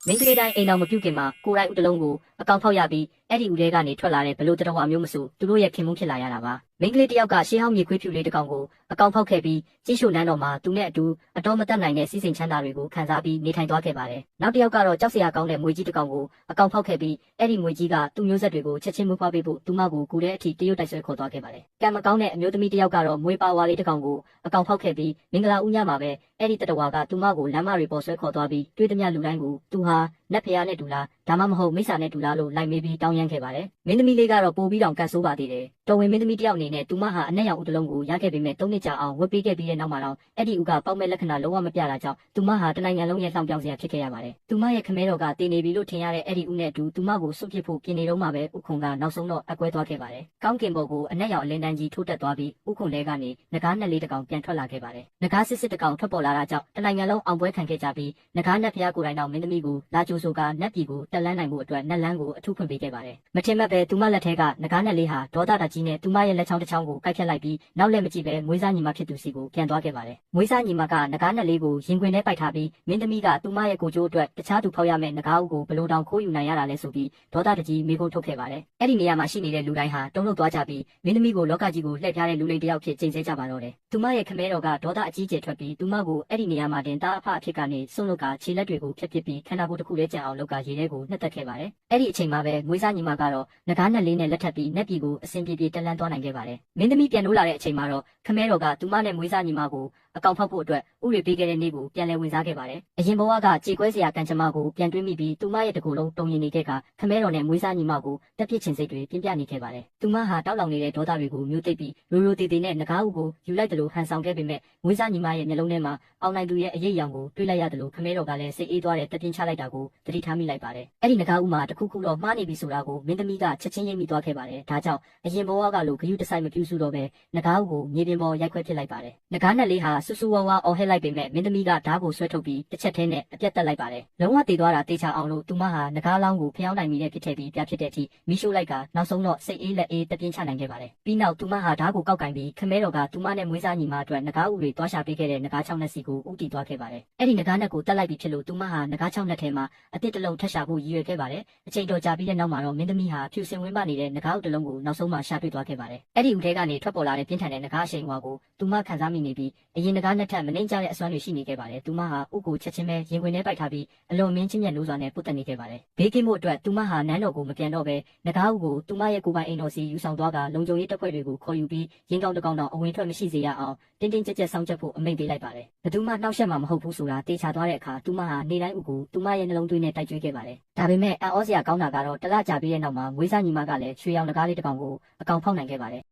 မင်းကလေးတိုင်းအိမ်တော်မပြုတ်ခင်မှာကိုရိုင်းဦးတလုံးကိုအကောင်ဖောက်ရပြီးအဲ့ဒီဦးထဲကနေထွက်လာတဲ့ဘလို့တတော်အမျိုးမဆိုသူတို့ရဲ့ခင်မုန်းဖြစ်လာရတာပါမင်းကလေးတယောက်ကရှေးဟောင်းမြေခွေးဖြူလေးတစ်ကောင်ကိုအကောင်ဖောက်ခဲ့ပြီးကြည့်ရှုနန်းတော်မှာသူနဲ့အတူအတော်မတတ်နိုင်တဲ့စီးစိမ်ချမ်းသာတွေကိုခံစားပြီးနေထိုင်သွားခဲ့ပါတယ်နောက်တစ်ယောက်ကတော့ကြောက်စရာကောင်းတဲ့မွေကြီးတစ်ကောင်ကိုအကောင်ဖောက်ခဲ့ပြီးအဲ့ဒီမွေကြီးကသူ့မျိုးဆက်တွေကိုချက်ချင်းမွေးဖွားပေးဖို့သူမကိုကူတဲ့အထိတရုတ်တိုက်ဆွဲခေါ်သွားခဲ့ပါတယ်ကံမကောင်းတဲ့အမျိုးသမီးတစ်ယောက်ကတော့မွေးပါဝါလေးတစ်ကောင်ကိုအကောင်ဖောက်ခဲ့ပြီးမင်္ဂလာဦးညမှာပဲအဲ့ဒီတတော်ကသူမကိုလမ်းမတွေပေါ်ဆွဲခေါ်သွားပြီးတွေးသမျှလူတိုင်းကိုသူဟာနတ်ဖျားနဲ့တူလားဒါမှမဟုတ်မိစ္ဆာနဲ့တူလားလို့လိုက်မေးပြီးတောင်းရမ်းခဲ့ပါတယ်မင်းသမီးလေးကတော့ပိုပြီးတောင်ကန်ဆိုးပါသေးတယ်တော်ဝင်မင်းသမီးတယောက်အနေနဲ့သူမဟာအနက်ရောင်ဦးတစ်လုံးကိုရခဲ့ပေမဲ့3နှစ်ကြာအောင်ဝတ်ပေးခဲ့ပြီးတဲ့နောက်မှာတော့အဲ့ဒီဦးကပေါက်မဲ့လက္ခဏာလုံးဝမပြတာကြောင့်သူမဟာတနိုင်ငံလုံးရဲ့လှောင်ပြောင်စရာဖြစ်ခဲ့ရပါတယ်သူမရဲ့ခမဲတော်ကတည်နေပြီလို့ထင်ရတဲ့အဲ့ဒီဦးနဲ့အတူသူမကိုစွန့်ပစ်ဖို့ပြင်နေတော့မှပဲဥခုံကနောက်ဆုံးတော့အကွဲသွားခဲ့ပါတယ်ကောင်းကင်ဘုံကိုအနက်ရောင်အလင်းတန်းကြီးထိုးတက်သွားပြီးဥခုံထဲကနေငကားနှက်လေးတစ်ကောင်ပြန်ထွက်လာခဲ့ပါတယ်ငကားစစ်စစ်တစ်ကောင်ထွက်ပေါ်လာတာကြောင့်တနိုင်ငံလုံးအောင်ပွဲခံခဲ့ကြပြီးငကားနှက်ဖျားကိုယ်တိုင်တော့မင်းသမီးကိုလာကြိုဆိုကနတ်ပြည်ကိုတက်လန်းနိုင်မှုအတွက်နတ်လန်းကိုအထူးဖွင့်ပေးခဲ့ပါတယ်မထင်မှတ်ပဲသူမလက်ထဲကငကားနှက်လေးဟာဒေါသတကြီးနဲ့သူမရဲ့လက်ချောင်းတစ်ချောင်းကိုကိုက်ဖြတ်လိုက်ပြီးနောက်လည်းမကြည့်ပဲမွေးစားညီမဖြစ်သူစီကိုပြန်သွားခဲ့ပါတယ်မွေးစားညီမကငကားနှက်လေးကိုရင်ခွင်ထဲပိုက်ထားပြီးမင်းသမီးကသူမရဲ့ကိုကျိုးအတွက်တခြားသူဖောက်ရမယ့်ငကားဦးကိုဘလို့တောင်ခိုးယူနိုင်ရတာလဲဆိုပြီးဒေါသတကြီးမိကုန်ထုတ်ခဲ့ပါတယ်အဲ့ဒီနေရာမှာရှိနေတဲ့လူတိုင်းဟာတုံ့လောက်သွားကြပြီးမင်းသမီးကိုလောကကြီးကိုလှည့်ပြားတဲ့လူလိမ်တစ်ယောက်ဖြစ်ကျင့်စေကြပါတော့တယ်သူမရဲ့ခမဲတော်ကဒေါသအကြီးကျယ်ထွက်ပြီးသူမကိုအဲ့ဒီနေရာမှာတင်တာအဖအဖြစ်ကနေစွန့်လွတ်ကခြေလက်တွေကိုဖျက်ပစ်ပြီးခန္ဓာကိုယ်တစ်ခုလေးကြံအောင်လောက်ကရေထဲကိုနှက်တက်ခဲ့ပါတယ်အဲ့ဒီအချိန်မှာပဲမွေးစားညီမကတော့ငကားနှက်လေးနဲ့လက်ထပ်ပြီးနက်ပြည်ကိုအစဉ်ပြေပြေတက်လန်းသွားနိုင်ခဲ့ပါတယ်မင်းသမီးပြန်လို့လာတဲ့အချိန်မှာတော့ခမဲတော်ကသူမနဲ့မွေးစားညီမကိုအကောင်ဖောက်ဖို့အတွက်ဥတွေပေးခဲ့တဲ့နေ့ကိုပြန်လည်ဝင်စားခဲ့ပါတယ်အရင်ဘဝကကြေကွဲစရာကံကြမ္မာကိုပြန်တွေးမိပြီးသူမရဲ့တကူလုံးတုံရင်နေခဲ့ကခမဲတော်နဲ့မွေးစားညီမကိုတက်ပြစ်ချင်စိတ်တွေပြင်းပြနေခဲ့ပါတယ်သူမဟာတောက်လောင်နေတဲ့ဒေါသတွေကိုမျိုးသိပ်ပြီးရိုးရိုးသေးသေးနဲ့ငကားဥကိုယူလိုက်တယ်လို့ဟန်ဆောင်ခဲ့ပေမဲ့မွေးစားညီမရဲ့မျက်လုံးထဲမှာအောင်နိုင်သူရဲ့အရေးအယောင်ကိုတွေးလိုက်ရတယ်လို့ခမဲတော်ကလည်းစိတ်အေးသွားတဲ့တက်ပြင်းချလိုက်တာကိုသတိထားမိလိုက်ပါတယ်အဲ့ဒီငကားဥမှာတခုခုတော့မှားနေပြီဆိုတာကိုမင်းသမီးကချက်ချင်းရိပ်မိသွားခဲ့ပါတယ်ဒါကြောင့်အရင်ဘဝကလိုဂယုတစိုက်မပြူးစုတော့ပဲငကားဥကိုမြေပြင်ပေါ်ရိုက်ခွဲပစ်လိုက်ပါတယ်ငကားနဲ့လေးဟာဆူဆူဝါဝါအော်ဟစ်လိုက်ပေမဲ့မင်းသမီးကဓာတ်ကိုဆွဲထုတ်ပြီးတစ်ချက်တည်းနဲ့အပြတ်တက်လိုက်ပါတယ်လုံးဝတည်သွားတာတေချာအောင်လို့သူမဟာငကားလောင်းကိုဖျောင်းနိုင်မိတဲ့ဖြစ်ခဲ့ပြီးပြဖြစ်တဲ့အထိမိရှို့လိုက်ကနောက်ဆုံးတော့စိတ်အေးလက်အေးတက်ပြင်းချနိုင်ခဲ့ပါတယ်ပြီးနောက်သူမဟာဓာတ်ကိုကောက်ကင်ပြီးခမဲတော်ကသူမနဲ့မွေးစားညီမအတွက်ငကားဥတွေတွားရှာပေးခဲ့တဲ့ငကားချောင်းနဲ့စီကိုဥတီသွားခဲ့ပါတယ်အဲ့ဒီငကားနဲ့ကိုတက်လိုက်ပြီးဖြစ်လို့သူမဟာငကားချောင်းနဲ့ထဲမှာအတစ်တလုံးထပ်ရှာဖို့ရည်ရွယ်ခဲ့ပါတယ်အချိန်တော်ကြာပြီးတဲ့နောက်မှာတော့မင်းသမီးဟာဖြူစင်ဝင်းပနေတဲ့ငကားဥတစ်လုံးကိုနောက်ဆုံးမှရှာတွေ့သွားခဲ့ပါတယ်အဲ့ဒီဥထဲကနေထွက်ပေါ်လာတဲ့ပြင်းထန်တဲ့ငကားအရှိန်အဝါကိုသူမခံစားမိနေပြီးအရင်ငကားနဲ့ထက်မနှိမ့်ကျတဲ့အစွမ်းတွေရှိနေခဲ့ပါတယ်သူမဟာဥကိုချက်ချင်းပဲရင်ခွင်ထဲပိုက်ထားပြီးအလွန်မင်းချင်းမြတ်လို့စွာနဲ့ပုတ်တက်နေခဲ့ပါတယ်ဘေးကင်းမှုအတွက်သူမဟာနန်းတော်ကိုမပြန်တော့ပဲငကားဥကိုသူမရဲ့ကိုယ်ပိုင်အိမ်တော်စီယူဆောင်သွားကလုံခြုံရေးတပ်ဖွဲ့တွေကိုခေါ်ယူပြီးရင်းကောင်းတကောင်တော့အဝင်ထွက်မရှိစေရအောင်တင်းတင်းကြပ်ကြပ်စောင့်ကြပ်ဖို့အမိန့်ပေးလိုက်ပါတယ်ဘယ်သူမှနှောက်ယှက်မှာမဟုတ်ဘူးဆိုတာတေချာသွားတဲ့အခါသူမဟာနေတိုင်းဥကိုသူမရဲ့နှလုံးသွင်းနဲ့တိုက်ကြွေးခဲ့ပါတယ်ဒါပေမဲ့အံ့ဩစရာကောင်းတာကတော့တလကြာပြီးတဲ့နောက်မှာမွေးစားညီမကလည်းရွှေရောင်တကားလေးတစ်ကောင်ကိုအကောင်ဖောက်နိုင်ခဲ့ပါတယ်